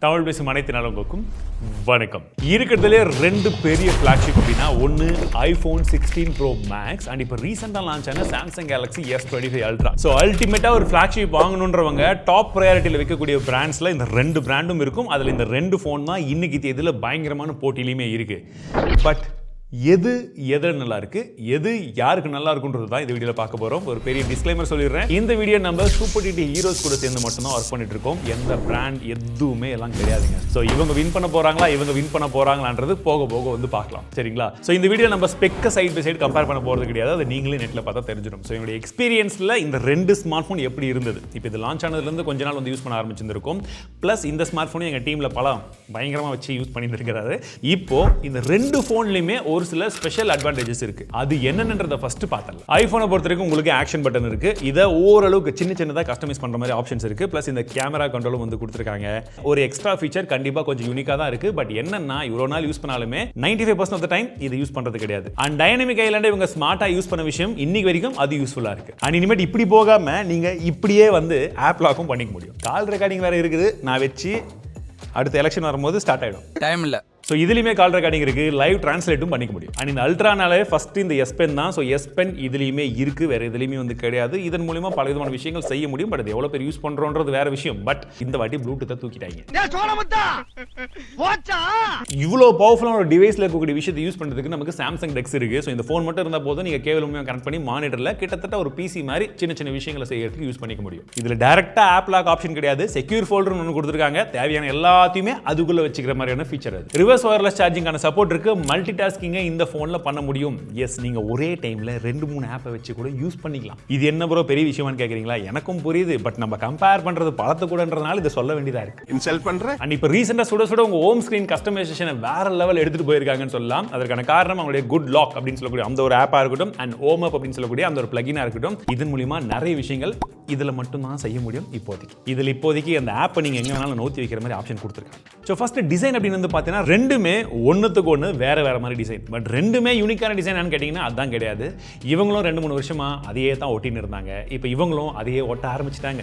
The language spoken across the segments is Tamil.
தமிழ் பேசும் அனைத்து நலங்களுக்கும் வணக்கம். இருக்கிறதுலே ரெண்டு பெரிய ஃபிளாக்ஷிப் அப்படின்னா ஒன்று ஐஃபோன் 16 ப்ரோ மேக்ஸ் அண்ட் இப்போ ரீசெண்டாக லான்ச் ஆன Samsung Galaxy S25 Ultra. So அல்டிமேட்டாக ஒரு ஃபிளாக்ஷிப் வாங்கணுன்றவங்க டாப் ப்ரையாரிட்டியில் வைக்கக்கூடிய பிராண்ட்ஸில் இந்த ரெண்டு பிராண்டும் இருக்கும். அதில் இந்த ரெண்டு ஃபோன் தான் இன்னைக்கு தேதியில் பயங்கரமான போட்டியிலையுமே இருக்கு. பட் எது நல்லா இருக்கு, எது யாருக்கு நல்லா இருக்குன்றது தான் இந்த வீடியோவில் பார்க்க போறோம். ஒரு பெரிய டிஸ்க்ளைமர் சொல்லிடுறேன். இந்த வீடியோ நம்ம சூப்பர் டிடி ஹீரோஸ் கூட சேர்ந்து மட்டும் தான் ஒர்க் பண்ணிட்டு இருக்கோம். எந்த பிராண்ட் எதுவுமே எல்லாம் கிடையாதுங்க. ஸோ இவங்க வின் பண்ண போறாங்களான்றது போக போக வந்து பார்க்கலாம், சரிங்களா? ஸோ இந்த வீடியோ நம்ம ஸ்பெக்க சைட் பை சைடு கம்பேர் பண்ண போறது கிடையாது. அது நீங்களே நெட்ல பார்த்தா தெரிஞ்சிடும். ஸோ என்னுடைய எக்ஸ்பீரியன்ஸ்ல இந்த ரெண்டு ஸ்மார்ட் ஃபோன் எப்படி இருந்தது, இப்போ இது லான்ச் ஆனதுலேருந்து கொஞ்ச நாள் வந்து யூஸ் பண்ண ஆரம்பிச்சிருந்திருக்கும். பிளஸ் இந்த ஸ்மார்ட் ஃபோன் எங்க டீம்ல பலம் பயங்கரமா வச்சு யூஸ் பண்ணிட்டு இருக்கிறாரு. இப்போ இந்த ரெண்டு ஃபோன்லயுமே ஒரு சில ஸ்பெஷல் அட்வான்டேஜஸ் இருக்கு. அது என்னன்றத ஃபர்ஸ்ட் பார்த்தலாம். ஐபோனை பொறுத்த வரைக்கும் உங்களுக்கு ஆக்ஷன் பட்டன் இருக்கு. இதை ஓரளவுக்கு சின்னதா கஸ்டமைஸ் பண்ற மாதிரி ஆப்ஷன்ஸ் இருக்கு. பிளஸ் இந்த கேமரா கண்ட்ரோலும் வந்து கொடுத்திருக்காங்க. ஒரு எக்ஸ்ட்ரா ஃபீச்சர் கண்டிப்பா கொஞ்சம் யூனிக்கா தான் இருக்கு. பட் என்னன்னா இவ்வளவு நாள் யூஸ் பண்ணாலுமே 95% ஆஃப் த டைம் இது யூஸ் பண்றது கிடையாது. அண்ட் டைனமிக் ஐலாண்ட் இவங்க ஸ்மார்ட்டா யூஸ் பண்ண விஷயம் இன்னைக்கு வரைக்கும் அது யூஸ்ஃபுல்லா இருக்கு. அண்ட் இனிமேட் இப்படி போகாம நீங்க இப்படியே வந்து ஆப் லாக்கும் பண்ணிக்க முடியும். கால் ரெக்கார்டிங் வேற இருக்குது. நான் வச்சு அடுத்த எலெக்ஷன் வரும்போது ஸ்டார்ட் ஆயிடும். டைம் இல்ல. ஸோ இதுலையுமே கால் ரெக்கார்டிங் இருக்கு, லைவ் டிரான்ஸ்லேட்டும் பண்ணிக்க முடியும். அண்ட் இந்த அல்ட்ரானாலே ஃபர்ஸ்ட் இந்த S Pen தான். ஸோ S Pen இதுலையுமே இருக்கு, வேற எதுலையுமே வந்து கிடையாது. இதன் மூலமா பல விதமான விஷயங்கள் செய்ய முடியும். பட் அது எவ்வளவு பேர் யூஸ் பண்றோன்றது வேற விஷயம். பட் இந்த வாட்டி ப்ளூடூத்தை தூக்கிட்டாங்க. இவ்வளோ பவர்ஃபுல்லான ஒரு டிவைஸ்ல இருக்கக்கூடிய விஷயத்தை யூஸ் பண்றதுக்கு நமக்கு சாம்சங் டெக்ஸ் இருக்கு. ஸோ இந்த ஃபோன் மட்டும் இருந்தா போதும், நீங்க கேபிள் மூலமா கனெக்ட் பண்ணி மானிட்டர்ல கிட்டத்தட்ட ஒரு PC மாதிரி சின்ன விஷயங்களை செய்யறதுக்கு யூஸ் பண்ணிக்க முடியும். இதுல டைரக்டா ஆப் லாக் ஆப்ஷன் கிடையாது. செக்யூர் ஃபோல்டர் ஒன்று கொடுத்துருக்காங்க. தேவையான எல்லாத்தையுமே அதுக்குள்ள வச்சுக்கிற மாதிரியான ஃபீச்சர் அது. ரிவர்ஸ் வயர்லெஸ் சார்ஜிங்கான சப்போர்ட் இருக்கு. மல்டி டாஸ்கிங்கை இந்த போன்ல பண்ண முடியும். எஸ், நீங்க ஒரே டைம்ல 2-3 ஆப்பை வச்சு கூட யூஸ் பண்ணிக்கலாம். இது என்ன ப்ரோ பெரிய விஷயமான்னு கேக்குறீங்களா? எனக்கும் புரியுது. பட் நம்ம கம்பேர் பண்றது பழத்து கூடன்றதுனால இதை சொல்ல வேண்டியதா இருக்கு. இன்ஸ்டால் பண்றேன். அண்ட் இப்போ ரீசெண்டா சுட உங்க ஹோம் ஸ்கிரீன் கஸ்டமைசேஷனை வேற லெவல் எடுத்துட்டு போயிருக்காங்கன்னு சொல்லலாம். அதற்கான காரணம் அவங்களுடைய குட் லாக் அப்படின்னு சொல்லக்கூடிய அந்த ஒரு ஆப்பா இருக்கட்டும், அண்ட் ஹோம் அப் அப்படின்னு சொல்லக்கூடிய அந்த ஒரு பிளகினா இருக்கட்டும். இதன் மூலமா நிறைய விஷயங்கள் இதுல மட்டும் தான் செய்ய முடியும். இப்போதைக்கு அந்த ஆப்பை நீங்க எங்க வேணாலும் நோத்தி வைக்கிற மாதிரி ஆப்ஷன் கொடுத்துருக்காங்க. ஸோ ஃபர்ஸ்ட் டிசைன் அப்படின்னு வந்து பார்த்தீங்கன்னா ரெண்டுமே ஒன்றுத்துக்கு ஒன்று வேற மாதிரி டிசைன். பட் ரெண்டுமே யூனிக்கான டிசைன் கேட்டிங்கன்னா அதுதான் கிடையாது. இவங்களும் 2-3 வருஷமா அதையே தான் ஒட்டின்னு இருந்தாங்க. இப்போ இவங்களும் அதையே ஒட்ட ஆரம்பிச்சிட்டாங்க.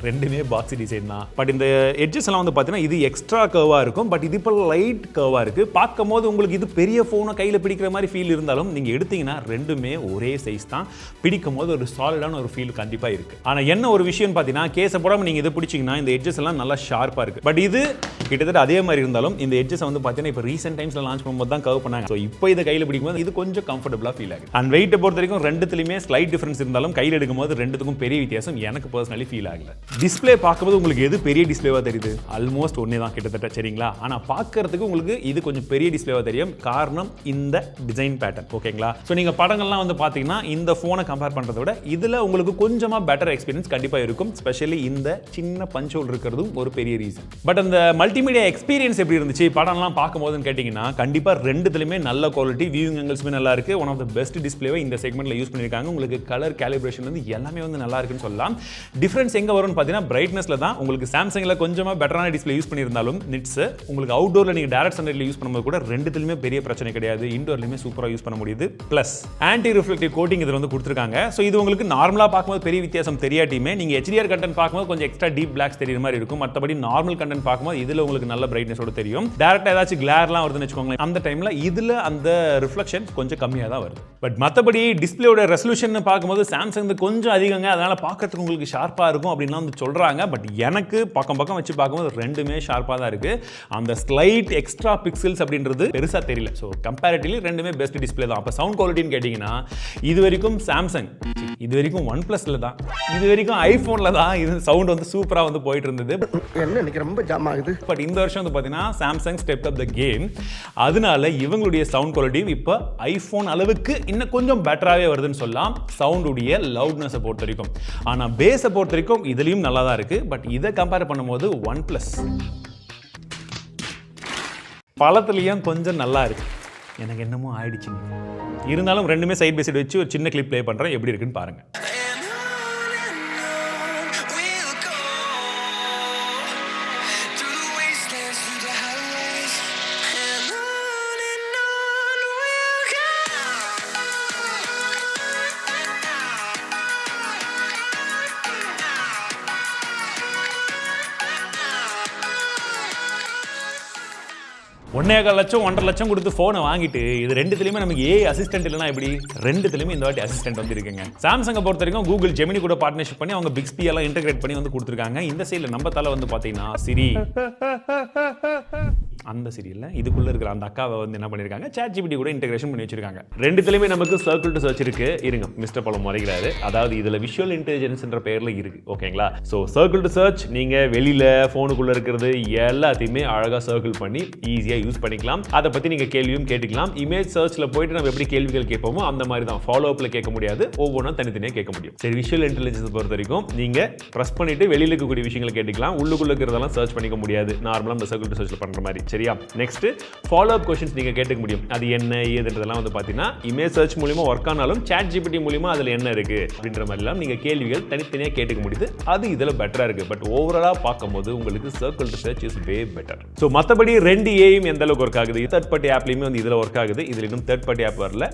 ரெண்டுமே பாக்ஸ் டிசைன் தான். பட் இந்த எட்ஜஸ் எல்லாம் வந்து பார்த்தீங்கன்னா இது எக்ஸ்ட்ரா கர்வா இருக்கும். பட் இது இப்போ லைட் கர்வா இருக்கு. பார்க்கும்போது உங்களுக்கு இது பெரிய ஃபோனை கையில் பிடிக்கிற மாதிரி ஃபீல் இருந்தாலும் நீங்க எடுத்தீங்கன்னா ரெண்டுமே ஒரே சைஸ் தான். பிடிக்கும் போது ஒரு சாலிடான ஒரு ஃபீல் கண்டிப்பா இருக்கு. ஆனா என்ன ஒரு விஷயம் பார்த்தீங்கன்னா கேஸை போடாம நீங்க இதை பிடிச்சிங்கன்னா இந்த எட்ஜஸ் எல்லாம் நல்லா ஷார்ப்பா இருக்கு. பட் இது கிட்டத்தட்ட அதே மாதிரி இருந்தாலும் இந்த எட்ஜஸ் வந்து பார்த்தீங்கன்னா இப்போ ரீசென்ட் டைம்ஸ்ல லான்ச் பண்ணும்போது தான் கர்வ் பண்ணாங்க. ஸோ இப்போ இதை கையில் பிடிக்கும்போது இது கொஞ்சம் கம்ஃபர்டபுளா ஃபீல் ஆகுது. அண்ட் வெயிட்டை பொறுத்த வரைக்கும் ரெண்டுத்துலையுமே ஸ்லைட் டிஃபரன்ஸ் இருந்தாலும் கையில் எடுக்கும்போது ரெண்டுத்துக்கும் பெரிய வித்தியாசம் எனக்கு பர்சனலி ஃபீல் ஆகல. டிஸ்ப்ளே பார்க்கும்போது உங்களுக்கு எது பெரிய டிஸ்ப்ளேவா தெரியுது? ஆல்மோஸ்ட் ஒன்னே தான் கிட்டத்தட்ட, சரிங்களா? ஆனா பார்க்கறதுக்கு உங்களுக்கு இது கொஞ்சம் பெரிய டிஸ்ப்ளேவா தெரியும். காரணம் இந்த டிசைன் பேட்டர்ன், ஓகேங்களா? ஸோ நீங்க படங்கள்லாம் வந்து பார்த்தீங்கன்னா இந்த ஃபோனை கம்பேர் பண்றதை விட இதுல உங்களுக்கு கொஞ்சமா பெட்டர் எக்ஸ்பீரியன்ஸ் கண்டிப்பா இருக்கும். ஸ்பெஷலி இந்த சின்ன பஞ்ச் ஹோல் இருக்கிறதும் ஒரு பெரிய ரீசன். பட் அந்த மல்டிமீடியா எக்ஸ்பீரியன்ஸ் எப்படி இருந்துச்சு படம்லாம் பார்க்கும்போதுன்னு கேட்டீங்கன்னா கண்டிப்பா ரெண்டுத்துலயுமே நல்ல குவாலிட்டி, வியூவிங் ஆங்கிள்ஸுமே நல்லா இருக்கு. ஒன் ஆஃப் த பெஸ்ட் டிஸ்ப்ளேவை இந்த செக்மெண்ட்ல யூஸ் பண்ணிருக்காங்க. உங்களுக்கு கலர் கேலிப்ரேஷன் வந்து எல்லாமே வந்து நல்லா இருக்குன்னு சொல்லலாம். டிஃபரன்ஸ் எங்க வரும்னு பார்த்தீங்கன்னா பிரைட்னஸ்ல தான். உங்களுக்கு சாம்சங்ல கொஞ்சமா பெட்டரான டிஸ்ப்ளே யூஸ் பண்ணியிருந்தாலும் நிட்ஸ் உங்களுக்கு அவுட்டோர்ல நீங்க டைரக்ட் சன்லைட்ல யூஸ் பண்ணும்போது கூட ரெண்டுத்துலயுமே பெரிய பிரச்சனை கிடையாது. இன்டோர்லயுமே சூப்பரா யூஸ் பண்ண முடியுது. பிளஸ் ஆன்டி ரிஃப்ளெக்டிவ் கோட்டிங் இதுல வந்து கொடுத்திருக்காங்க. சோ இது உங்களுக்கு நார்மலா பார்க்கும்போது பெரிய வித்தியாசம் தெரியாட்டியுமே நீங்க HDR கண்டென்ட் பார்க்கும்போது கொஞ்சம் எக்ஸ்ட்ரா டீப் பிளாக்ஸ் தெரியுற மாதிரி இருக்கும். மற்றபடி நார்மல் கண்டென்ட் பார்க்கும்போது இதுல உங்களுக்கு நல்ல பிரைட்னஸோட தெரியும். டைரக்டா ஏதாச்சும் கிளேர்லாம் வருதுன்னு வச்சுக்கோங்களேன், அந்த டைம்ல இதுல அந்த ரிஃப்ளெக்ஷன் கொஞ்சம் கம்மியா தான் வருது. பட் மற்றபடி டிஸ்ப்ளேயோட ரெசல்யூஷன் பார்க்கும்போது சாம்சங் கொஞ்சம் அதிகங்க, அதனால பார்க்கறதுக்கு உங்களுக்கு ஷார்ப்பா இருக்கும் அப்படின்லாம் வந்து சொல்றாங்க. பட் எனக்கு பக்கம் வச்சு பார்க்கும்போது ரெண்டுமே ஷார்ப்பா தான் இருக்கு. அந்த ஸ்லைட் எக்ஸ்ட்ரா பிக்சல்ஸ் அப்படின்றது பெருசா தெரியல. ஸோ கம்பேரிட்டிவ்லி ரெண்டுமே பெஸ்ட் டிஸ்ப்ளே தான். அப்போ சவுண்ட் குவாலிட்டின்னு கேட்டிங்கன்னா இது வரைக்கும் சாம்சங், இது வரைக்கும் OnePlusல தான், இது வரைக்கும் ஐபோன்ல தான் இது சவுண்ட் வந்து சூப்பரா வந்து போயிட்டு இருந்தது. என்ன எனக்கு ரொம்ப ஜாம் ஆகுது. பட் இந்த வருஷம் வந்து பார்த்தீங்கன்னா Samsung step up the game. அதனால இவங்களுடைய சவுண்ட் குவாலிட்டி இப்போ ஐபோன் அளவுக்கு இன்னும் கொஞ்சம் பெட்டராகவே வருதுன்னு சொல்லலாம். சவுண்டுடைய லவுட்னஸை பொறுத்த வரைக்கும். ஆனால் பேஸை பொறுத்த வரைக்கும் இதுலேயும் நல்லா தான் இருக்கு. பட் இதை கம்பேர் பண்ணும்போது OnePlus பழத்துலேயும் கொஞ்சம் நல்லா இருக்கு. எனக்கு என்னமோ ஆயிடுச்சுங்க. இருந்தாலும் ரெண்டுமே சைட் பை சைடு வச்சு ஒரு சின்ன கிளிப் ப்ளே பண்ணுறேன், எப்படி இருக்குன்னு பாருங்க. 1.25 லட்சம் 1.5 லட்சம் கொடுத்து ஃபோனை வாங்கிட்டு இது ரெண்டுத்துலையுமே நமக்கு ஏஐ அசிஸ்டன்ட் இல்லைனா எப்படி ரெண்டுத்துலையுமே இந்த வாட்டி அசிஸ்டன்ட் வந்து இருக்குங்க. சாம்சங்கை பொறுத்த வரைக்கும் கூகுள் ஜெமினி கூட பார்ட்னர்ஷிப் பண்ணி அவங்க பிக்ஸ்பி எல்லாம் இன்டெகிரேட் பண்ணி வந்து கொடுத்துருக்காங்க. இந்த சைடில் நம்ம தலை வந்து பார்த்தீங்கன்னா சிரி அந்த சீரியல்ல இதுக்குள்ள இருக்கிற அந்த அக்காவை வந்து என்ன பண்ணிருக்காங்க ChatGPT கூட இன்டெகிரேஷன் பண்ணி வச்சிருக்காங்க. ரெண்டுத்துலயுமே நமக்கு சர்க்கிள் டு சர்ச் இருக்கு. இருங்க மிஸ்டர் பலம் வரைகிறாரு. அதாவது இதுல விஷுவல் இன்டெலிஜென்ஸ்ன்ற பேர்ல இருக்கு. ஓகேங்களா? சோ சர்க்கிள் டு சர்ச் நீங்க வெளியில போனுக்குள்ள இருக்கிறது எல்லாத்தையுமே அழகா சர்க்கிள் பண்ணி ஈஸியா யூஸ் பண்ணிக்கலாம். அதை பத்தி நீங்க கேள்வியும் கேட்டுக்கலாம். இமேஜ் சர்ச்ல போயிட்டு நம்ம எப்படி கேள்விகள் கேட்போமோ அந்த மாதிரி தான். ஃபாலோ அப்ல கேட்க முடியாது, ஒவ்வொன்றும் தனித்தனியாக கேட்க முடியும். சரி, விஷுவல் இன்டெலிஜென்ஸ் பொறுத்த வரைக்கும் நீங்க பிரஸ் பண்ணிட்டு வெளியில இருக்கக்கூடிய விஷயங்களை கேட்டுக்கலாம். உள்ளுக்குள்ள இருக்கிறதெல்லாம் சர்ச் பண்ணிக்க முடியாது, நார்மலா நம்ம சர்க்கிள் டு சர்ச்ல பண்ற மாதிரி. சரியா? நெக்ஸ்ட் ஃபாலோ அப் क्वेश्चंस நீங்க கேட்க முடியும். அது என்ன ஏதுன்றதெல்லாம் வந்து பாத்தீங்கன்னா இமேஜ் சர்ச் மூலமா வர்க் ஆனாலும் ChatGPT மூலமா அதுல என்ன இருக்கு அப்படின்ற மாதிரி எல்லாம் நீங்க கேள்விகள் தனித்தனியா கேட்க முடியுது. அது இதுல பெட்டரா இருக்கு. பட் ஓவராலா பார்க்கும்போது உங்களுக்கு circle to search is way better. So மத்தபடி ரெண்டு ஏயும் எந்த அளவுக்கு ஒர்க் ஆகுது, தேர்ட் பார்ட்டி ஆப்லயுமே வந்து இதுல ஒர்க் ஆகுது. இதுல இன்னும் தேர்ட் பார்ட்டி ஆப் வரல.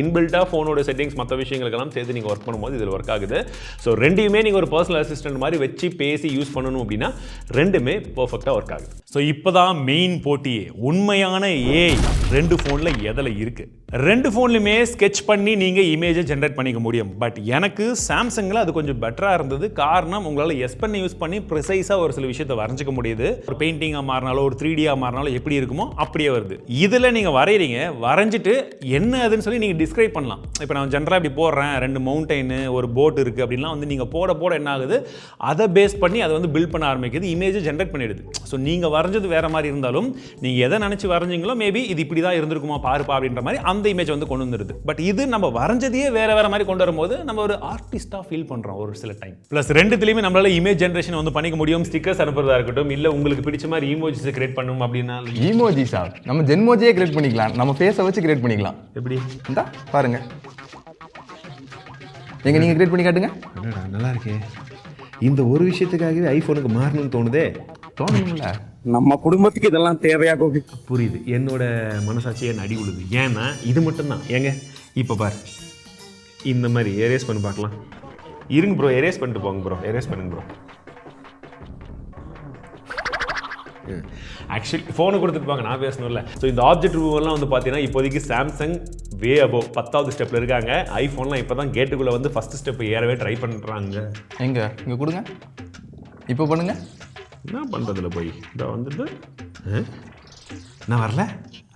இன்பில்ட்டா போனோட செட்டிங்ஸ் மத்த விஷயங்களுக்கெல்லாம் சேர்த்து நீங்க ஒர்க் பண்ணும்போது இதுல ஒர்க் ஆகுது. சோ ரெண்டையுமே நீங்க ஒரு பர்சனல் அசிஸ்டன்ட் மாதிரி வச்சு பேசி யூஸ் பண்ணணும் அப்படின்னா ரெண்டுமே பெர்ஃபெக்ட்டா ஒர்க் ஆகுது. சோ இப்பதான் மெயின் போட்டியே. உண்மையான ஏஐ ரெண்டு போன்ல எதில் இருக்கு. ரெண்டு போன்லயுமே ஸ்கெட்ச் பண்ணி நீங்க இமேஜை ஜெனரேட் பண்ணிக்க முடியும். பட் எனக்கு சாம்சங்ல அது கொஞ்சம் பெட்டரா இருந்தது. காரணம் உங்களால எஸ் பண்ணி யூஸ் பண்ணி ப்ரிசைஸா ஒரு சில விஷயத்தை வரைஞ்சிக்க முடியுது. ஒரு பெயிண்டிங்கா மாறினாலும் ஒரு 3Dயா மாறினாலும் எப்படி இருக்குமோ அப்படியே வருது. இதுல நீங்க வரையறீங்க, வரைஞ்சிட்டு என்ன அதுன்னு சொல்லி நீங்க டிஸ்கிரைப் பண்ணலாம். இப்போ நான் ஜெனரலா இப்படி போடுறேன், ரெண்டு மவுண்டைன் ஒரு போட் இருக்கு அப்படின்லாம் வந்து நீங்க போட போட என்ன ஆகுது, அதை பேஸ் பண்ணி அதை வந்து பில்ட் பண்ண ஆரம்பிக்குது, இமேஜை ஜெனரேட் பண்ணிடுது. ஸோ நீங்க வரைஞ்சது வேற மாதிரி இருந்தாலும் நீங்க எதை நினைச்சு வரைஞ்சீங்களோ மேபி இது இப்படி தான் இருந்திருக்குமா பாருப்பா அப்படின்ற மாதிரி அந்த இமேஜ் வந்து கொண்டு வந்துருது. பட் இது நம்ம வரைஞ்சதையே வேற வேற மாதிரி கொண்டு வரும்போது நம்ம ஒரு ஆர்டிஸ்டா ஃபீல் பண்றோம் ஒரு சில டைம். பிளஸ் ரெண்டுத்துலயுமே நம்மளால இமேஜ் ஜெனரேஷன் வந்து பண்ணிக்க முடியும். ஸ்டிக்கர்ஸ் அனுப்புறதா இருக்கட்டும், இல்ல உங்களுக்கு பிடிச்ச மாதிரி ஈமோஜிஸ் கிரியேட் பண்ணணும் அப்படின்னா ஈமோஜிஸா நம்ம ஜென்மோஜியே கிரியேட் பண்ணிக்கலாம். நம்ம ஃபேஸை வச்சு கிரியேட் பண்ணிக்கலாம். எப்படி இந்தா பாருங்க, நீங்க கிரியேட் பண்ணி காட்டுங்க. நல்லா இருக்கே. இந்த ஒரு விஷயத்துக்காகவே ஐபோனுக்கு மாறணும்னு தோணுதே. தோணும்ல, நம்ம குடும்பத்துக்கு இதெல்லாம் தேவையா கோபி? புரியுது. என்னோட மனசாட்சியே நடி உழுது. ஏன்னா இது மட்டும்தான் ஏங்க. இப்போ பாரு, இந்த மாதிரி எரேஸ் பண்ணி பார்க்கலாம். இருங்க ப்ரோ, எரேஸ் பண்ணிட்டு போங்க ப்ரோ, எரேஸ் பண்ணுங்க ப்ரோ. ஆக்சுவலி ஃபோனை கொடுத்துட்டு போங்க, நான் பேசணும்ல. ஸோ இந்த ஆப்ஜெக்ட் ரிமூவர்லாம் வந்து பார்த்தீங்கன்னா இப்போதைக்கு சாம்சங் வே அபோவ் 10வது ஸ்டெப்பில் இருக்காங்க. ஐஃபோன்லாம் இப்போ தான் கேட்டுக்குள்ளே வந்து ஃபஸ்ட் ஸ்டெப் ஏறவே ட்ரை பண்ணுறாங்க. இங்கே கொடுங்க, இப்போ பண்ணுங்க. என்ன பண்ணுறதுல போய் இதை வந்துட்டு நான் வரல.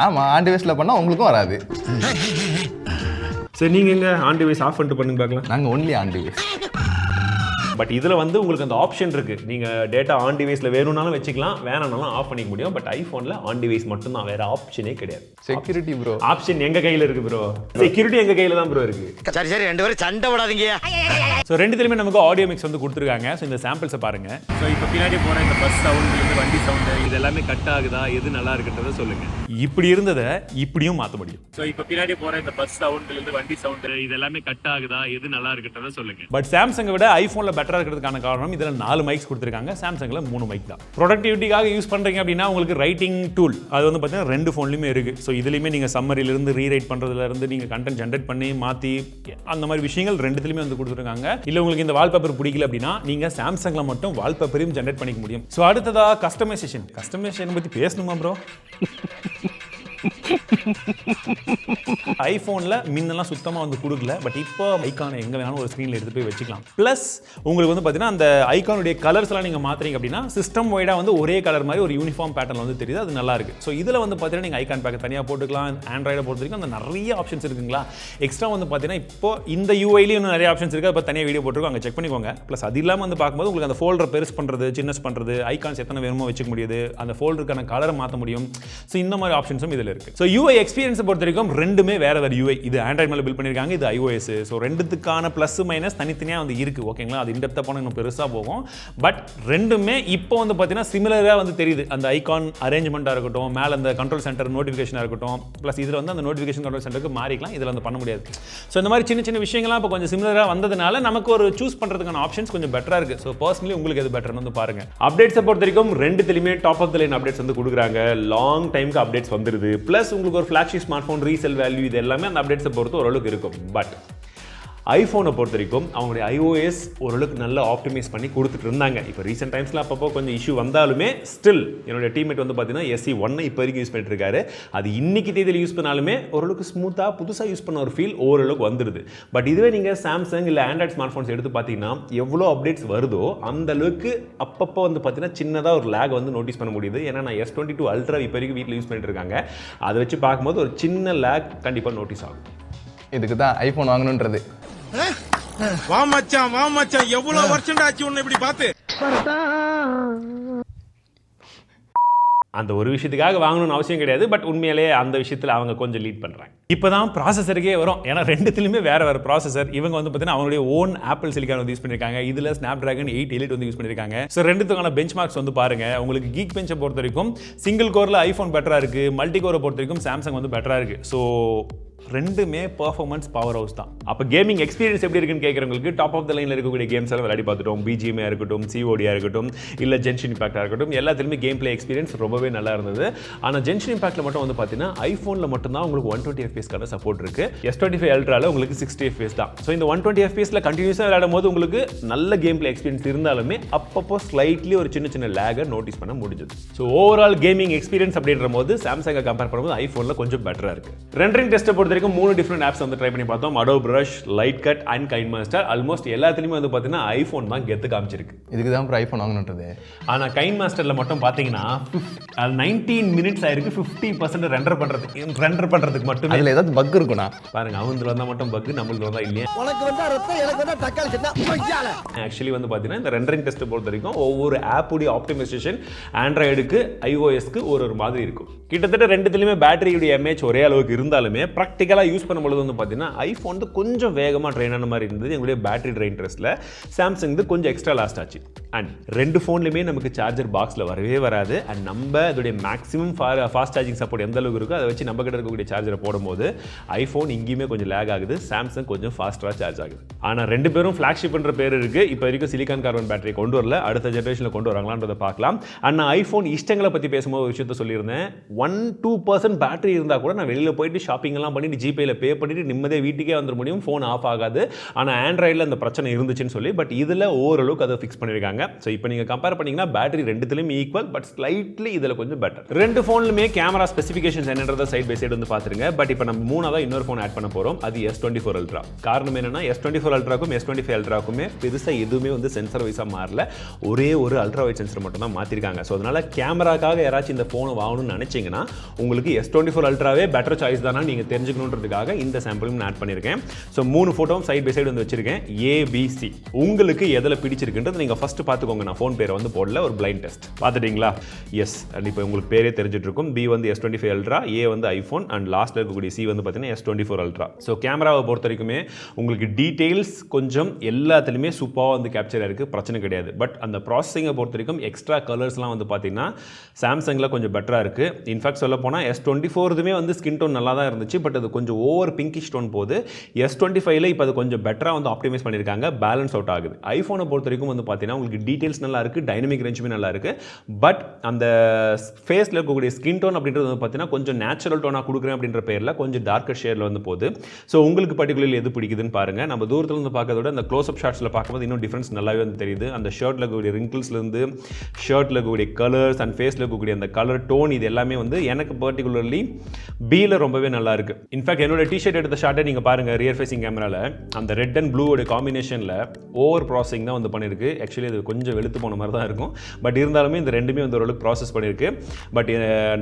ஆமாம், ஆன் டிவைஸில் பண்ணால் உங்களுக்கும் வராது. சரி, நீங்கள் எங்கே ஆன் டிவைஸ் ஆஃப் பண்ணிட்டு பண்ணுங்க பார்க்கலாம். நாங்கள் ஒன்லி ஆன் டிவைஸ். பட் இதில் வந்து உங்களுக்கு அந்த ஆப்ஷன் இருக்குது. நீங்கள் டேட்டா ஆன் டிவைஸில் வேணும்னாலும் வச்சுக்கலாம், வேணும்னாலும் ஆஃப் பண்ணிக்க முடியும். பட் ஐஃபோனில் ஆன் டிவைஸ் மட்டும்தான், வேறு ஆப்ஷனே கிடையாது. செக்யூரிட்டி ப்ரோ, ஆப்ஷன் எங்கள் கையில் இருக்குது ப்ரோ. செக்யூரிட்டி எங்கள் கையில் தான் ப்ரோ இருக்குது. சரி சரி, ரெண்டு பேரும் சண்டை விடாதீங்க. ஸோ ரெண்டுத்துலையுமே நமக்கு ஆடியோ மிக்ஸ் வந்து கொடுத்துருக்காங்க. ஸோ இந்த சாம்பிள்ஸை பாருங்க. ஸோ இப்போ பின்னாடி போகிற இந்த பஸ் சவுண்ட், வண்டி சவுண்டு, இது எல்லாமே கட் ஆகுதா, எது நல்லா இருக்குன்றதை சொல்லுங்க. இப்படி இருந்ததை இப்படியும் மாற்ற முடியும். ஸோ இப்போ பின்னாடி போகிற இந்த பஸ் சவுண்ட், வண்டி சவுண்டு, இது எல்லாமே கட் ஆகுதா, எது நல்லா இருக்குன்றதை சொல்லுங்க. பட் சாம்சங்கை விட ஐஃபோனில் பெட்டராக இருக்கிறதுக்கான காரணம் இதில் 4 மைக்ஸ் கொடுத்துருக்காங்க. சாம்சங்கில் 3 மைக் தான். ப்ரொடக்டிவிட்டிக்காக யூஸ் பண்ணுறீங்க அப்படின்னா உங்களுக்கு ரைட்டிங் டூல் அது வந்து பார்த்தீங்கன்னா 2 ஃபோன்லையுமே இருக்குது. ஸோ இதுலையுமே நீங்கள் சம்மரியிலிருந்து ரீரைட் பண்ணுறதுலேருந்து நீங்கள் கண்டென்ட் ஜென்ரேட் பண்ணி மாற்றி அந்த மாதிரி விஷயங்கள் ரெண்டுத்துலையுமே வந்து கொடுத்துருக்காங்க. இல்லை உங்களுக்கு இந்த வால்பேப்பர் பிடிக்கல அப்படின்னா நீங்கள் சாம்சங்கில் மட்டும் வால்பேப்பரையும் ஜென்ரேட் பண்ணிக்க முடியும். ஸோ அடுத்ததா கஸ்டமைசேஷன் பற்றி பேசணுமா ப்ரோ? ஐபோன்ல முன்னெல்லாம் சுத்தமா வந்து கொடுக்கல. பட் இப்போ ஐகானை எங்க வேணாலும் ஒரு ஸ்கிரீன்ல எடுத்து போய் வச்சுக்கலாம். பிளஸ் உங்களுக்கு வந்து பாத்தீங்கன்னா அந்த ஐகானுடைய கலர்ஸ் எல்லாம் நீங்க மாத்துறீங்க அப்படின்னா சிஸ்டம் வைடா வந்து ஒரே கலர் மாதிரி ஒரு யூனிஃபார்ம் பேட்டர்ன் வந்து தெரியுது. அது நல்லா இருக்கு. ஸோ இதுல வந்து பாத்தீங்கன்னா நீங்க ஐகான் பேக் தனியா போட்டுக்கலாம். ஆண்ட்ராய்டை பொறுத்த வரைக்கும் அந்த நிறைய ஆப்ஷன்ஸ் இருக்குங்களா. எக்ஸ்ட்ரா வந்து பாத்தீங்கன்னா இப்போ இந்த யூஐலயும் இன்னும் நிறைய ஆப்ஷன்ஸ் இருக்கு. அதை தனியாக வீடியோ போட்டுருக்கோம், அங்கே செக் பண்ணிக்கோங்க. பிளஸ் அது இல்லாமல் வந்து பார்க்கும்போது உங்களுக்கு அந்த ஃபோல்டர் பெருசு பண்றது, சின்னஸ் பண்றது, ஐகான்ஸ் எத்தனை வேணுமோ வச்சுக்க முடியுது, அந்த ஃபோல்டருக்கான கலரை மாற்ற முடியும். ஸோ இந்த மாதிரி ஆப்ஷன்ஸும் இதில் இருக்கு. ஸோ யூஐ எக்ஸ்பீரியன்ஸை பொறுத்த வரைக்கும் ரெண்டுமே வேற வேறு யூஐ. இது ஆண்ட்ராய்ட் மேலே பில்ட் பண்ணியிருக்காங்க, இது iOS. ஸோ ரெண்டுத்துக்கான ப்ளஸ் மைனஸ் தனித்தனியாக வந்து இருக்கு. ஓகேங்களா, அது இன்டெப்த்தாக போனால் இன்னும் பெருசாக போகும். பட் ரெண்டுமே இப்போ வந்து பார்த்தீங்கன்னா சிமிலராக வந்து தெரியுது. அந்த ஐகான் அரேஞ்ச்மெண்ட்டாக இருக்கட்டும், மேலே அந்த கண்ட்ரோல் சென்டர் நோட்டிஃபிகேஷனாக இருக்கட்டும், ப்ளஸ் இதில் வந்து அந்த நோட்டிஃபிகேஷன் கண்ட்ரோல் சென்டருக்கு மாறிக்கலாம். இதில் வந்து பண்ண முடியாது. ஸோ இந்த மாதிரி சின்ன சின்ன விஷயங்கள்லாம் இப்போ கொஞ்சம் சிமிலராக வந்ததுனால நமக்கு ஒரு சூஸ் பண்ணுறதுக்கான ஆப்ஷன்ஸ் கொஞ்சம் பெட்டராக இருக்குது. ஸோ பர்சனலி உங்களுக்கு எது பெட்டர்னு வந்து பாருங்க. அப்டேட்ஸை பொறுத்த வரைக்கும் ரெண்டுத்துலையுமே top of the line updates வந்து கொடுக்குறாங்க. லாங் டைமுக்கு அப்டேட்ஸ் வந்துருது. ப்ளஸ் உங்களுக்கு ஒரு flagship smart phone resale value இது எல்லாமே அந்த அப்டேட்ஸை பொறுத்து ஓரளவுக்கு இருக்கும். பட் ஐஃபோனை பொறுத்த வரைக்கும் அவங்களுடைய iOS ஓரளவுக்கு நல்லா ஆப்டிமைஸ் பண்ணி கொடுத்துட்டு இருந்தாங்க. இப்போ ரீசெண்ட் டைம்ஸில் அப்பப்போ கொஞ்சம் இஷ்யூ வந்தாலுமே ஸ்டில் என்னுடைய டீம்மேட் வந்து பார்த்தீங்கன்னா SE1 இப்போ வரைக்கும் யூஸ் பண்ணிட்டு இருக்காரு. அது இன்னைக்கு தேதியில் யூஸ் பண்ணாலுமே ஓரளவுக்கு ஸ்மூத்தாக புதுசாக யூஸ் பண்ண ஒரு ஃபீல் ஓரளவுக்கு வந்துடுது. பட் இதுவே நீங்கள் சாம்சங் இல்லை ஆண்ட்ராய்ட் ஸ்மார்ட் ஃபோன்ஸ் எடுத்து பார்த்தீங்கன்னா எவ்வளோ அப்டேட்ஸ் வருதோ அந்த அளவுக்கு அப்பப்போ வந்து பார்த்தீங்கன்னா சின்னதாக ஒரு லேக் வந்து நோட்டீஸ் பண்ண முடியுது. ஏன்னா நான் S22 Ultra இப்போ வரைக்கும் வீட்டில் யூஸ் பண்ணிட்டு இருக்காங்க. அதை வச்சு பார்க்கும்போது ஒரு சின்ன லேக் கண்டிப்பாக நோட்டீஸ் ஆகும். இதுக்கு தான் ஐஃபோன் வாங்கணுன்றது. வா மச்சான் எவ்வளவு வருஷம் ஆச்சு உன்னை இப்படி பார்த்து. அந்த ஒரு விஷயத்துக்காக வாங்கணும்னு அவசியம் கிடையாது. பட் உண்மையிலேயே அந்த விஷயத்தில் அவங்க கொஞ்சம் லீட் பண்ணுறாங்க. இப்போ தான் ப்ராசஸருக்கே வரும். ஏன்னா ரெண்டுத்துலையுமே வேறு ப்ராசஸர். இவங்க வந்து பார்த்தீங்கன்னா அவங்களுடைய ஓன் ஆப்பிள் சிலிக்கான் வந்து யூஸ் பண்ணியிருக்காங்க. இதில் Snapdragon 8 Elite வந்து யூஸ் பண்ணியிருக்காங்க. ஸோ ரெண்டுத்துக்கான பெஞ்ச் மார்க்ஸ் வந்து பாருங்கள். உங்களுக்கு கீக் பெஞ்சை பொறுத்த வரைக்கும் சிங்கிள் கோரில் ஐஃபோன் பெட்டராக இருக்குது, மல்டி கோரை பொறுத்த வரைக்கும் சாம்சங் வந்து பெட்டராக இருக்குது. ஸோ ரெண்டுமே பர்ஃபார்மன்ஸ் பவர் ஹவுஸ் தான். அப்போ கேமிங் எக்ஸ்பீரியன்ஸ் எப்படி இருக்குன்னு கேட்குறவங்களுக்கு டாப் ஆஃப் த லைனில் இருக்கக்கூடிய கேம்ஸ் எல்லாம் விளையாடி பார்த்துட்டோம். BGM இருக்கட்டும், COD இருக்கட்டும், இல்லை ஜென்ஷன் இம்பாக்டாக இருக்கட்டும், எல்லாத்துலேயுமே கேம் பிளே எக்ஸ்பீரியன்ஸ் ரொம்பவே நல்லா இருந்தது. ஆனால் ஜென்ஷன் இம்பாக்டில் மட்டும் வந்து பார்த்தீங்கன்னா ஐஃபோனில் மட்டும்தான் உங்களுக்கு 120 FPS சப்போர்ட் இருக்குது. S25 Ultraவில் உங்களுக்கு 60 FPS தான். ஸோ இந்த 120 FPSல கண்டினியூஸாக விளையாடும் போது உங்களுக்கு நல்ல கேம் பிளே எக்ஸ்பீரியன்ஸ் இருந்தாலுமே அப்பப்போ ஸ்லைட்லி ஒரு சின்ன லேகை நோட்டீஸ் பண்ண முடிஞ்சது. ஸோ ஓவரால் கேமிங் எக்ஸ்பீரியன்ஸ் அப்படின்ற போது சாம்சங்கை கம்பேர் பண்ணும்போது ஐஃபோனில் கொஞ்சம் பெட்டராக இருக்குது. ரெண்டரிங் டெஸ்ட்டை பொறுத்த வரைக்கும் 3 டிஃப்ரெண்ட் ஆப்ஸ் வந்து ட்ரை பண்ணி பார்த்தோம். Adobe Brush, Light Cut and KineMaster. Almost எல்லாத்துலேயுமே வந்து பார்த்தீங்கன்னா ஐஃபோன் தான் கெத்து காமிச்சிருக்கு. இதுக்கு தான் அப்புறம் ஐஃபோன் வாங்கணுன்றது. ஆனால் KineMasterல மட்டும் பார்த்தீங்கன்னா 19 மினிட்ஸ் ஆயிருக்கு 50% ரெண்டர் பண்ணுறதுக்கு மட்டுமே. அதில் ஏதாவது பக் இருக்குண்ணா பாருங்க, அவங்களுக்கு வந்தால் மட்டும் பக், நம்மளுக்கு வந்தால் இல்லையா. உனக்கு வந்தா ரத்தம், எனக்கு வந்தா தக்காளி சட்னா. ஆக்சுவலி வந்து பார்த்தீங்கன்னா இந்த ரெண்டரிங் டெஸ்ட்டை பொறுத்த வரைக்கும் ஒவ்வொரு ஆப்புடைய ஆப்டிமைசேஷன் ஆண்ட்ராய்டுக்கு iOSக்கு ஒரு மாதிரி இருக்கும். கிட்டத்தட்ட ரெண்டுத்துலையுமே பேட்டரியுடைய எம்ஏஹெச் ஒரே அளவுக்கு இருந்தாலுமே ப்ராக்டிக்கலாக யூஸ் பண்ணும்போது வந்து பார்த்தீங்கன்னா ஐஃபோன் வந்து கொஞ்சம் வேகமாக ட்ரெயின் ஆன மாதிரி இருந்தது. எங்களுடைய பேட்டரி ட்ரெயின் டெஸ்ட்டில் சாம்சங் வந்து கொஞ்சம் எக்ஸ்ட்ரா லாஸ்ட் ஆச்சு. அண்ட் ரெண்டு ஃபோன்லையுமே நமக்கு சார்ஜர் பாக்ஸில் வரவே வராது. அண்ட் நம்ம அதோடைய மேக்ஸிமம் ஃபாஸ்ட் சார்ஜிங் சப்போர்ட் எந்த அளவுக்கு இருக்கோ அதை வச்சு நம்ம கிட்ட இருக்கக்கூடிய சார்ஜரை போடும்போது ஐஃபோன் இங்கேயுமே கொஞ்சம் லேக் ஆகுது, சாம்சங் கொஞ்சம் ஃபாஸ்ட்டாக சார்ஜ் ஆகுது. ஆனால் ரெண்டு பேரும் ஃப்ளாக்ஷிப்ன்ற பேர் இருக்குது. இப்போ வரைக்கும் சிலிக்கான் கார்பன் பேட்டரி கொண்டு வரல, அடுத்த ஜென்ரேஷனில் கொண்டு வராங்களான்றதை பார்க்கலாம். அண்ட் நான் ஐஃபோன் இஷ்டங்களை பற்றி பேசும்போது ஒரு விஷயத்த சொல்லியிருந்தேன். 1-2% பேட்டரி இருந்தால் கூட நான் வெளியில் போயிட்டு ஷாப்பிங்லாம் பண்ணிட்டு ஜிபேயில் பே பண்ணிட்டு நிம்மதியாக வீட்டுக்கே வந்துட முடியும், ஃபோன் ஆஃப் ஆகாது. ஆனால் ஆண்ட்ராய்டில் அந்த பிரச்சனை இருந்துச்சுன்னு சொல்லி, பட் இதில் ஓரளவுக்கு அதை ஃபிக்ஸ் பண்ணியிருக்காங்க. ஸோ இப்போ நீங்கள் கம்பேர் பண்ணிங்கன்னா பேட்டரி ரெண்டுத்துலையும் ஈக்குவல், பட் ஸ்லைட்லி இதில் கொஞ்சம் பெட்டர். ரெண்டு ஃபோன்லுமே கேமரா ஸ்பெசிஃபிகேஷன்ஸ் என்னன்றதை சைட் பை சைடு வந்து பார்த்துருங்க. பட் இப்போ நம்ம மூணாவது இன்னொரு ஃபோன் ஆட் பண்ண போகிறோம். அது S24 Ultra. காரணம் என்னன்னா S24 Ultraக்கும் S25 Ultraக்குமே பெருசாக எதுவுமே வந்து சென்சர் வைஸாக மாறல, ஒரே ஒரு அல்ட்ரா வைட் சென்சர் மட்டும் தான் மாற்றிருக்காங்க. ஸோ அதனால் கேமராக்காக யாராச்சும் இந்த ஃபோனை வாங்கணும்னு நினச்சிங்கன்னா உங்களுக்கு S24 Ultraவே பெட்டர் சாய்ஸ் தானா நீங்கள் தெரிஞ்சுக்கணுன்றதுக்காக இந்த சாம்பிளும் நான் ஆட் பண்ணியிருக்கேன். ஸோ 3 ஃபோட்டோவும் சைட் பை சைடு வந்து வச்சிருக்கேன். ABC உங்களுக்கு எதில் பிடிச்சிருக்குன்றது நீங்கள் ஃபஸ்ட்டு பார்த்துக்கோங்க. நான் ஃபோன் பேரை வந்து போடல, ஒரு பிளைண்ட் டெஸ்ட் பார்த்துட்டிங்களா? எஸ். அண்ட் இப்போ உங்களுக்கு பேரே தெரிஞ்சிட்டு இருக்கும். B வந்து S25 Ultra, A வந்து ஐஃபோன், அண்ட் லாஸ்ட்டில் இருக்கக்கூடிய C வந்து பார்த்தீங்கன்னா S24 Ultra. ஸோ கேமராவை பொறுத்த வரைக்குமே உங்களுக்கு டீட்டெயில்ஸ் கொஞ்சம் எல்லாத்துலேயுமே சூப்பராக வந்து கேப்சர் ஆயிருக்கு, பிரச்சனை கிடையாது. பட் அந்த ப்ராசஸிங்கை பொறுத்த வரைக்கும் எக்ஸ்ட்ரா கலர்ஸ்லாம் வந்து பார்த்தீங்கன்னா சாம்சங்கில் கொஞ்சம் பெட்டராக இருக்குது. இன்ஃபேக்ட் சொல்ல போனால் S24 வந்து ஸ்கின் டோன் நல்லா தான் இருந்துச்சு, பட் அது கொஞ்சம் ஓவர் பிங்கிஷ் டோன் போகுது. S25ல இப்போ அது கொஞ்சம் பெட்டராக வந்து ஆப்டிமைஸ் பண்ணியிருக்காங்க, பேலன்ஸ் அவுட் ஆகுது. ஐஃபோனை பொறுத்த வரைக்கும் வந்து பார்த்தீங்கன்னா உங்களுக்கு டீட்டெயில்ஸ் நல்லா இருக்குது, டைனமிக் ரேஞ்சுமே நல்லா இருக்குது. பட் அந்த ஃபேஸில் இருக்கக்கூடிய ஸ்கின் டோன் அப்படின்றது வந்து பார்த்தீங்கன்னா கொஞ்சம் நேச்சுரல் டோனாக கொடுக்குறேன் அப்படின்ற பேரில் கொஞ்சம் டார்க்கர் ஷேடில் வந்து போகுது. ஸோ உங்களுக்கு பர்டிகுலர்லி எது பிடிக்குதுன்னு பாருங்கள். நம்ம தூரத்தில் வந்து பார்க்கறதோட அந்த க்ளோஸ் அப் ஷாட்ஸில் பார்க்கும்போது இன்னும் டிஃப்ரென்ஸ் நல்லாவே வந்து தெரியுது. அந்த ஷர்ட்டில் இருக்கக்கூடிய ரிங்கிள்ஸ்லேருந்து ஷர்ட்டில் இருக்கக்கூடிய கலர்ஸ் அண்ட் ஃபேஸில் இருக்கக்கூடிய அந்த கலர் டோன் இது எல்லாமே வந்து எனக்கு பர்டிகுலர்லி பியில் ரொம்பவே நல்லா இருக்குது. இன்ஃபேக்ட் என்னோட டிஷர்ட் எடுத்த ஷார்ட்டை நீங்கள் பாருங்கள், ரியர் ஃபேசிங் கேமராவில் அந்த ரெட் அண்ட் ப்ளூவோட காம்பினேஷனில் ஓவர் ப்ராசஸிங் தான் வந்து பண்ணியிருக்கு. ஆக்சுவலி அது கொஞ்சம் வெளுத்து போன மாதிரி தான் இருக்கும், பட் இருந்தாலுமே இந்த ரெண்டுமே வந்து ஓரளவுக்கு ப்ராசஸ் பண்ணியிருக்கு. பட்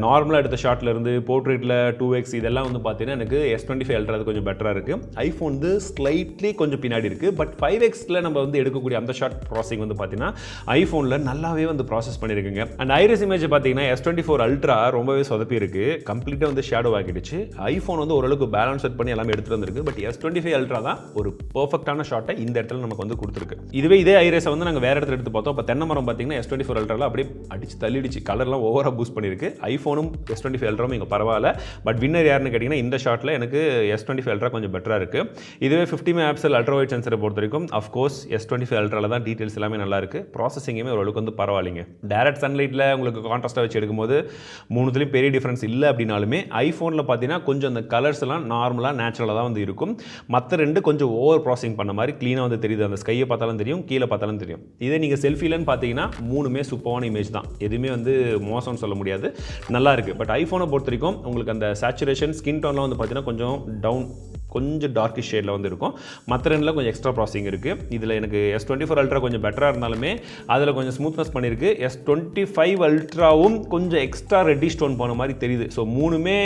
நார்மலாக எடுத்த ஷார்ட்டில் இருந்து போர்ட்ரேட்டில் 2x இதெல்லாம் வந்து பார்த்தீங்கன்னா எனக்கு S25 Ultra அது கொஞ்சம் பெட்டராக இருக்குது. ஐஃபோன் வந்து ஸ்லைட்லி கொஞ்சம் பின்னாடி இருக்குது. பட் 5xல நம்ம வந்து எடுக்கக்கூடிய அந்த ஷார்ட் ப்ராசஸிங் வந்து பார்த்தீங்கன்னா ஐஃபோனில் நல்லாவே வந்து ப்ராசஸ் பண்ணியிருக்குங்க. அண்ட் ஐரிஸ் இமேஜ் பார்த்தீங்கன்னா S24 Ultra ரொம்பவே சொதப்பி இருக்குது, கம்ப்ளீட்டாக வந்து ஷேடோ ஆகிடுச்சு. ஐஃபோன் வந்து ஓரளவுக்கு பேலன்ஸ் செட் பண்ணி எல்லாமே எடுத்துகிட்டு வந்திருக்கு. பட் S25 Ultra தான் ஒரு பர்ஃபெக்டான ஷார்ட்டை இந்த இடத்துல நமக்கு வந்து கொடுத்துருக்கு. இதுவே இதே ஐரிஸை வந்து நாங்கள் வேறு இடத்துல இடத்துல எடுத்து பார்த்தோம். அப்போ தென்னை மரம் பார்த்தீங்கன்னா S24 Ultra அப்படியே அடிச்சு தள்ளிடுச்சு, கலர்லாம் ஓவராக பூஸ்ட் பண்ணியிருக்கு. ஐஃபோனும் S25 Ultra இங்கே பரவாயில்ல. பட் வின்னர் யாருன்னு கேட்டிங்கன்னா இந்த ஷாட்டில் எனக்கு S25 Ultra கொஞ்சம் பெட்டராக இருக்குது. இதுவே 50 MP அல்ட்ரா வைட் சென்சரை பொறுத்த வரைக்கும் அஃப்கோர்ஸ் S25 Ultraல தான் டீட்டெயில்ஸ் எல்லாமே நல்லா இருக்குது. ப்ராசஸிங்குமே ஓரளவுக்கு வந்து பரவாயில்லைங்க. டேரக்ட் சன்லைட்டில் உங்களுக்கு கான்ட்ராஸ்ட்டாக வச்சு எடுக்கும்போது மூணுத்துலேயும் பெரிய டிஃப்ரென்ஸ் இல்லை அப்படின்னாலுமே ஐஃபோனில் பார்த்தீங்கன்னா கொஞ்சம் அந்த கலர்ஸ் எல்லாம் நார்மலாக நேச்சுரலாக தான் வந்து இருக்கும். மற்ற ரெண்டு கொஞ்சம் ஓவர் ப்ராசஸிங் பண்ண மாதிரி க்ளீனாக வந்து தெரியுது. அந்த ஸ்கையை பார்த்தாலும் தெரியும், கீழே பார்த்தாலும் தெரியும். இதே நீங்கள் செல்ஃபிலன்னு பார்த்தீங்கன்னா மூணுமே சூப்பரான இமேஜ் தான், எதுவுமே வந்து மோசம்னு சொல்ல முடியாது, நல்லா இருக்குது. பட் ஐஃபோனை பொறுத்த வரைக்கும் உங்களுக்கு அந்த சேச்சுரேஷன் ஸ்கின் டோன்லாம் வந்து பார்த்தீங்கன்னா கொஞ்சம் டவுன், கொஞ்சம் டார்க்கிஷ் ஷேடில் வந்து இருக்கும். மற்ற ரெண்டில் கொஞ்சம் எக்ஸ்ட்ரா ப்ராசஸிங் இருக்குது. இதில் எனக்கு S24 Ultra கொஞ்சம் பெட்டராக இருந்தாலுமே அதில் கொஞ்சம் ஸ்மூத்னஸ் பண்ணியிருக்கு. S25 Ultraவும் கொஞ்சம் எக்ஸ்ட்ரா ரெட்டிஷ் டோன் போன மாதிரி தெரியுது. ஸோ மூணுமே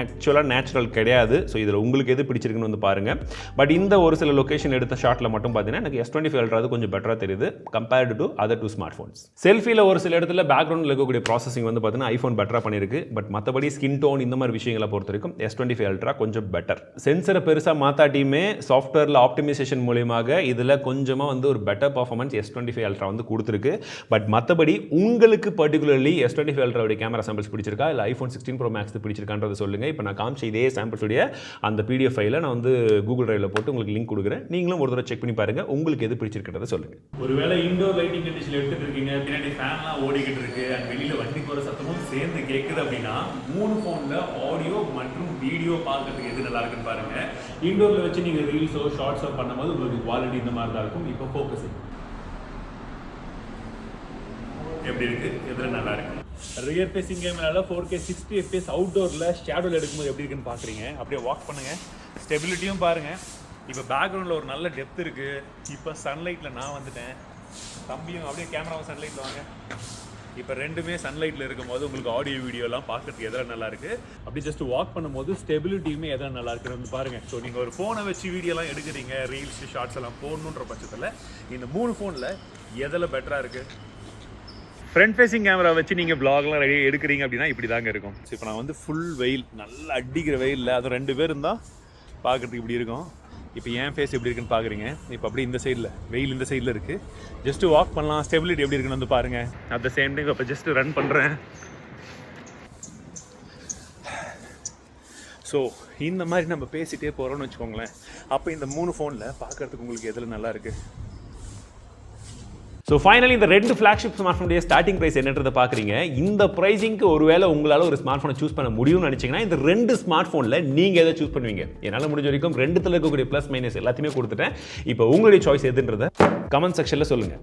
ஆக்சுவலாக நேச்சுரல் கிடையாது. ஸோ இதில் உங்களுக்கு எது பிடிச்சிருக்குன்னு வந்து பாருங்கள். பட் இந்த ஒரு சில லொக்கேஷன் எடுத்த ஷாட்டில் மட்டும் பார்த்தீங்கன்னா எனக்கு S25 Ultra கொஞ்சம் பெட்டராக தெரியுது compared to other 2 smart phones. செல்ஃபியில் ஒரு சில இடத்துல பேக்ரவுண்டில் இருக்கக்கூடிய ப்ராசஸிங் வந்து பார்த்தீங்கன்னா ஐஃபோன் பெட்டராக பண்ணியிருக்கு. பட் மற்றபடி ஸ்கின் டோன் இந்த மாதிரி விஷயங்களை பொறுத்த வரைக்கும் S25 Ultra கொஞ்சம் பெட்டர். சென்சரை பெருசாக மாத்தாட்டியுமே சாஃப்ட்வேரில் ஆப்டிமைசேஷன் மூலியமாக இதில் கொஞ்சமாக வந்து ஒரு பெட்டர் பர்ஃபார்மன்ஸ் S25 Ultra வந்து கொடுத்துருக்கு. பட் மற்றபடி உங்களுக்கு particularly S25 Ultra camera samples பிடிச்சிருக்கா இல்லை iPhone 16 Pro Max பிடிச்சிருக்கான்றதை சொல்லுங்கள். இப்போ நான் காமிச்ச இதே சாம்பிள்ஸுடைய அந்த PDF ஃபைலை நான் வந்து கூகுள் டிரைவில் போட்டு உங்களுக்கு லிங்க் கொடுக்குறேன். நீங்களும் ஒரு தடவை செக் பண்ணி பாருங்கள், உங்களுக்கு எது பிடிச்சிருக்கிறத சொல்லுங்கள். ஒருவேளை இண்டோர் லைட்டிங் கண்டிஷனில் எடுத்துகிட்டு இருக்கீங்க, பின்னாடி ஃபேன்லாம் ஓடிக்கிட்டு இருக்கு, அண்ட் வெளியில் வண்டி போகிற சத்தமும் சேர்ந்து கேட்குது அப்படின்னா 3 ஃபோனில் ஆடியோ மற்றும் வீடியோ பார்க்கறதுக்கு எது நல்லா இருக்குன்னு பாருங்கள். இண்டோரில் வச்சு நீங்கள் ரீல்ஸோ ஷார்ட்ஸோ பண்ணும்போது உங்களுக்கு குவாலிட்டி இந்த மாதிரி தான் இருக்கும். இப்போ ஃபோக்கஸிங் எப்படி இருக்குது, எதில் நல்லா இருக்குது. ரியர் ஃபேஸிங் கேமரால 4K 60 FPS அவுட்டோரில் ஷேடோவில் எடுக்கும்போது எப்படி இருக்குன்னு பார்க்குறீங்க. அப்படியே வாக் பண்ணுங்கள், ஸ்டெபிலிட்டியும் பாருங்கள். இப்போ பேக்ரவுண்டில் ஒரு நல்ல டெப்த் இருக்குது. இப்போ சன்லைட்டில் நான் வந்துட்டேன், தம்பியும் அப்படியே கேமராவும் சன்லைட்டில் வாங்க. இப்போ ரெண்டுமே சன்லைட்டில் இருக்கும்போது உங்களுக்கு ஆடியோ வீடியோலாம் பார்க்கறதுக்கு எதில் நல்லா இருக்குது. அப்படி ஜஸ்ட் வாக் பண்ணும்போது ஸ்டெபிலிட்டியுமே எதில் நல்லா இருக்குன்னு வந்து பாருங்கள். ஸோ நீங்கள் ஒரு ஃபோனை வச்சு வீடியோலாம் எடுக்கிறீங்க, ரீல்ஸ் ஷார்ட்ஸ் எல்லாம் போடணுன்ற பட்சத்தில் இந்த 3 ஃபோனில் எதில் பெட்டராக இருக்குது. ஃப்ரண்ட் ஃபேஸிங் கேமரா வச்சு நீங்கள் வ்ளாக்லாம் ரெடி எடுக்கிறீங்க அப்படின்னா இப்படி தாங்க இருக்கும். ஸோ இப்போ நான் வந்து ஃபுல் வெயில், நல்லா அடிக்கிற வெயிலில் அதுவும் 2 பேர் இருந்தால் பார்க்குறதுக்கு இப்படி இருக்கும். இப்போ என் ஃபேஸ் எப்படி இருக்குன்னு பார்க்குறீங்க. இப்போ அப்படி இந்த சைடில் வெயில் இந்த சைடில் இருக்குது. ஜஸ்ட்டு வாக் பண்ணலாம், ஸ்டெபிலிட்டி எப்படி இருக்குன்னு வந்து பாருங்கள். அட் த சேம் டைம் இப்போ ஜஸ்ட்டு ரன் பண்ணுறேன். ஸோ இந்த மாதிரி நம்ம பேசிகிட்டே போகிறோம்னு வச்சுக்கோங்களேன். அப்போ இந்த 3 ஃபோனில் பார்க்குறதுக்கு உங்களுக்கு எதில் நல்லா இருக்குது. ஸோ ஃபைனலி இந்த 2 ஃப்ளாக்ஷிப் ஸ்மார்ட் ஃபோனுடைய ஸ்டார்டிங் ப்ரைஸ் என்னன்றதை பார்க்குறீங்க. இந்த ப்ரைஸிங்க்கு ஒருவேளை உங்களால் ஒரு ஸ்மார்ட் ஃபோனை சூஸ் பண்ண முடியும்னு நினச்சிங்கன்னா இந்த 2 ஸ்மார்ட் ஃபோனில் நீங்கள் எதை சூஸ் பண்ணுவீங்க? என்னால் முடிஞ்ச வரைக்கும் 2த்தில் இருக்கக்கூடிய ப்ளஸ் மைனஸ் எல்லாத்தையுமே கொடுத்துட்டேன். இப்போ உங்களுடைய சாய்ஸ் எதுன்றதை கமெண்ட் செக்ஷனில் சொல்லுங்கள்.